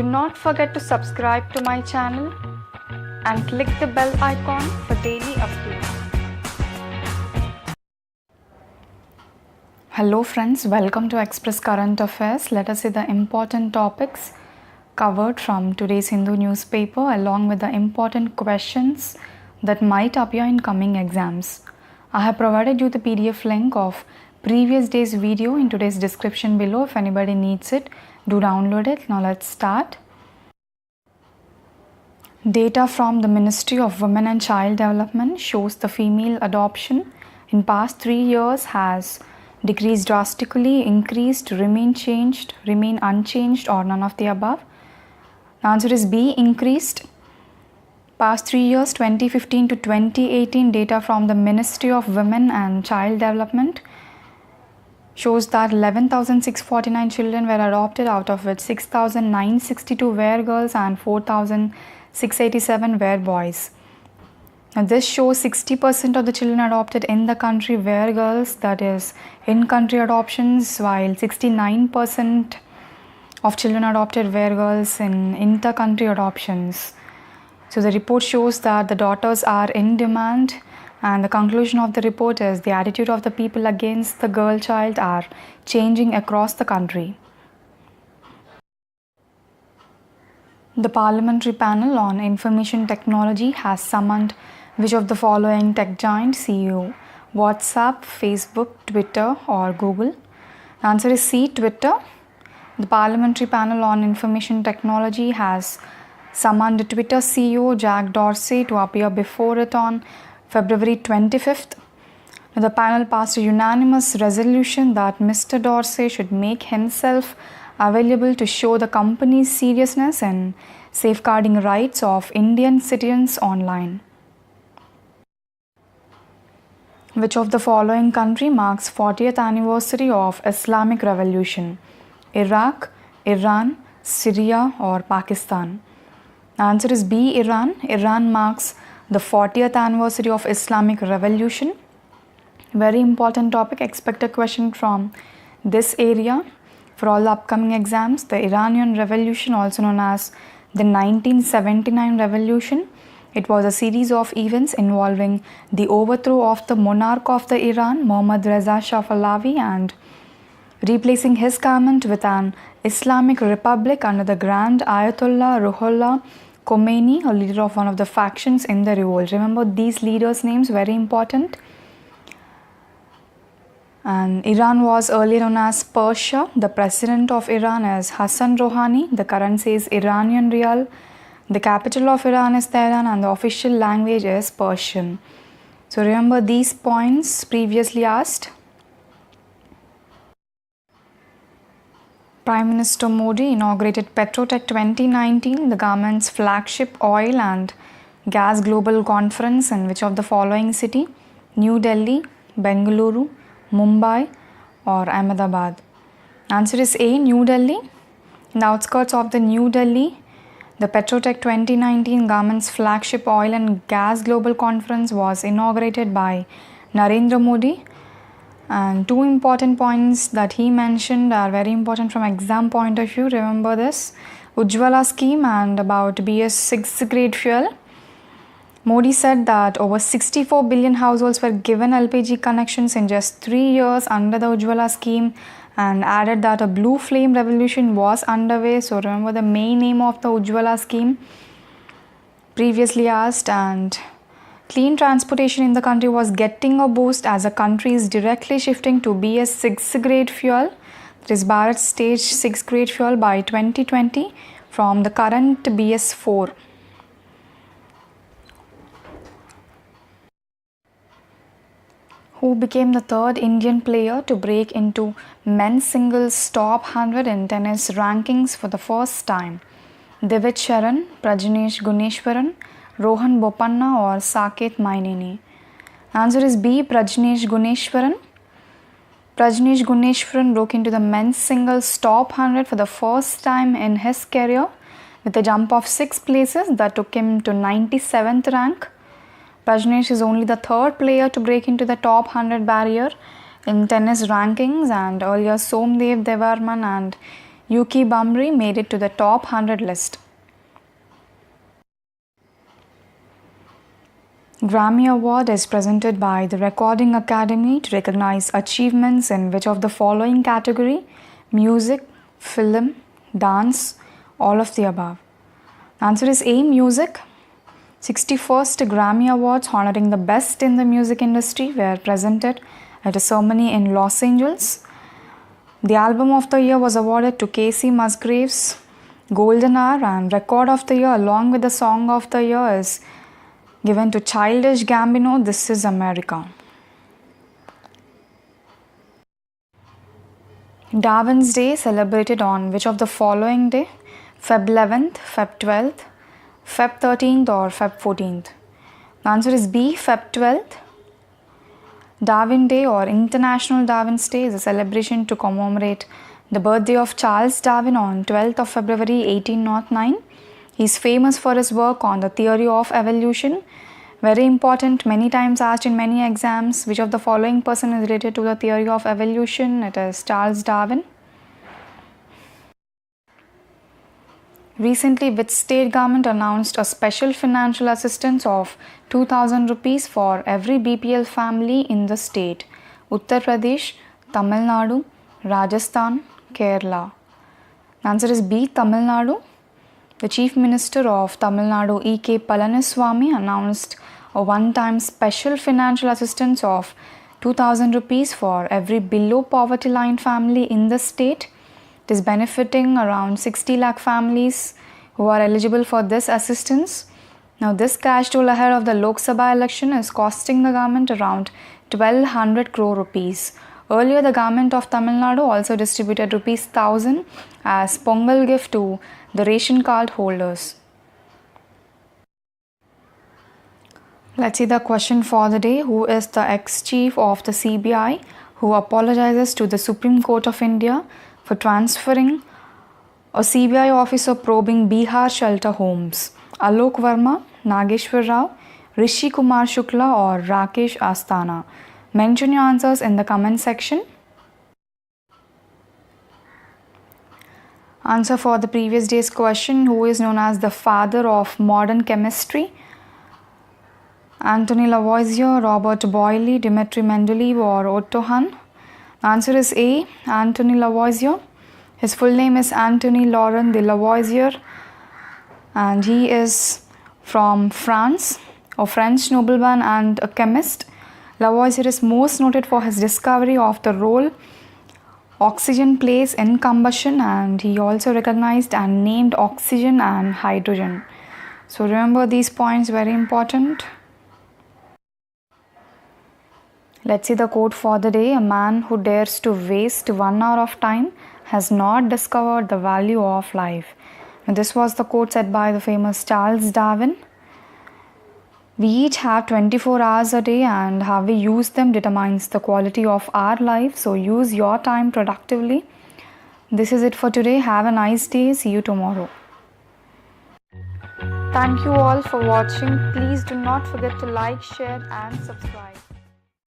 Do not forget to subscribe to my channel and click the bell icon for daily updates. Hello friends, welcome to Express Current Affairs. Let us see the important topics covered from today's Hindu newspaper along with the important questions that might appear in coming exams. I have provided you the PDF link of previous day's video in today's description below. If anybody needs it, do download it. Now let's start. Data from the Ministry of Women and Child Development shows the female adoption in past 3 years has decreased drastically, increased, remain unchanged, or none of the above. The answer is B, increased. Past 3 years, 2015 to 2018, data from the Ministry of Women and Child Development shows that 11,649 children were adopted, out of which 6,962 were girls and 4,687 were boys. Now this shows 60% of the children adopted in the country were girls, that is in-country adoptions, while 69% of children adopted were girls in inter-country adoptions. So the report shows that the daughters are in demand, and the conclusion of the report is the attitude of the people against the girl child are changing across the country. The Parliamentary Panel on Information Technology has summoned which of the following tech giant CEO? WhatsApp, Facebook, Twitter or Google? The answer is C, Twitter. The Parliamentary Panel on Information Technology has summoned Twitter CEO Jack Dorsey to appear before it on February 25th. The panel passed a unanimous resolution that Mr. Dorsey should make himself available to show the company's seriousness in safeguarding rights of Indian citizens online. Which of the following country marks 40th anniversary of Islamic Revolution? Iraq, Iran, Syria or Pakistan? The answer is B, Iran. Iran marks the 40th anniversary of Islamic Revolution. Very important topic. Expect a question from this area for all the upcoming exams. The Iranian Revolution, also known as the 1979 Revolution, it was a series of events involving the overthrow of the monarch of the Iran, Mohammad Reza Shah Pahlavi, and replacing his government with an Islamic Republic under the Grand Ayatollah Ruhollah Khomeini, a leader of one of the factions in the revolt. Remember these leaders' names, very important. And Iran was earlier known as Persia. The president of Iran is Hassan Rouhani. The currency is Iranian Rial. The capital of Iran is Tehran and the official language is Persian. So remember these points previously asked. Prime Minister Modi inaugurated Petrotech 2019, the government's flagship oil and gas global conference, in which of the following city? New Delhi, Bengaluru, Mumbai or Ahmedabad? Answer is A, New Delhi. In the outskirts of the New Delhi, the Petrotech 2019 government's flagship oil and gas global conference was inaugurated by Narendra Modi. And two important points that he mentioned are very important from exam point of view. Remember this, Ujjwala scheme and about BS 6th grade fuel. Modi said that over 64 billion households were given LPG connections in just 3 years under the Ujjwala scheme, and added that a blue flame revolution was underway. So remember the main aim of the Ujjwala scheme previously asked. And clean transportation in the country was getting a boost as the country is directly shifting to BS 6th grade fuel, that is Bharat Stage 6th grade fuel, by 2020 from the current BS 4. Who became the third Indian player to break into men's singles top 100 in tennis rankings for the first time? Divij Sharan, Prajnesh Gunneswaran, Rohan Bopanna or Saketh Myneni? Answer is B, Prajnesh Gunneswaran. Prajnesh Gunneswaran broke into the men's singles top 100 for the first time in his career with a jump of 6 places that took him to 97th rank. Prajnesh is only the third player to break into the top 100 barrier in tennis rankings, and earlier Somdev Devarman and Yuki Bamri made it to the top 100 list. Grammy Award is presented by the Recording Academy to recognize achievements in which of the following category: music, film, dance, all of the above. The answer is A, music. 61st Grammy Awards honoring the best in the music industry were presented at a ceremony in Los Angeles. The Album of the Year was awarded to Casey Musgraves. Golden Hour and Record of the Year along with the Song of the Year is given to Childish Gambino, This Is America. Darwin's Day celebrated on which of the following day? Feb 11th, Feb 12th, Feb 13th or Feb 14th? The answer is B, Feb 12th. Darwin Day or International Darwin's Day is a celebration to commemorate the birthday of Charles Darwin on 12th of February 1809. He is famous for his work on the theory of evolution. Very important, many times asked in many exams. Which of the following person is related to the theory of evolution? It is Charles Darwin. Recently, which state government announced a special financial assistance of 2,000 rupees for every BPL family in the state? Uttarpradesh, Tamil Nadu, Rajasthan, Kerala. The answer is B, Tamil Nadu. The Chief Minister of Tamil Nadu, E.K. Palaniswamy, announced a one-time special financial assistance of 2,000 rupees for every below poverty line family in the state. It is benefiting around 60 lakh families who are eligible for this assistance. Now, this cash tool ahead of the Lok Sabha election is costing the government around 1,200 crore rupees. Earlier, the government of Tamil Nadu also distributed rupees 1,000 as Pongal gift to the ration card holders. Let's see the question for the day. Who is the ex-chief of the CBI who apologizes to the Supreme Court of India for transferring a CBI officer probing Bihar shelter homes? Alok Verma, Nageshwar Rao, Rishi Kumar Shukla or Rakesh Asthana? Mention your answers in the comment section. Answer for the previous day's question: who is known as the father of modern chemistry? Anthony Lavoisier, Robert Boyle, Dmitry Mendeleev or Otto Hahn? Answer is A, Anthony Lavoisier. His full name is Anthony Laurent de Lavoisier and he is from France, a French nobleman and a chemist. Lavoisier is most noted for his discovery of the role oxygen plays in combustion, and he also recognized and named oxygen and hydrogen. So remember these points, very important. Let's see the quote for the day. A man who dares to waste 1 hour of time has not discovered the value of life. And this was the quote said by the famous Charles Darwin. We each have 24 hours a day, and how we use them determines the quality of our life. So use your time productively. This is it for today. Have a nice day. See you tomorrow. Thank you all for watching. Please do not forget to like, share and subscribe.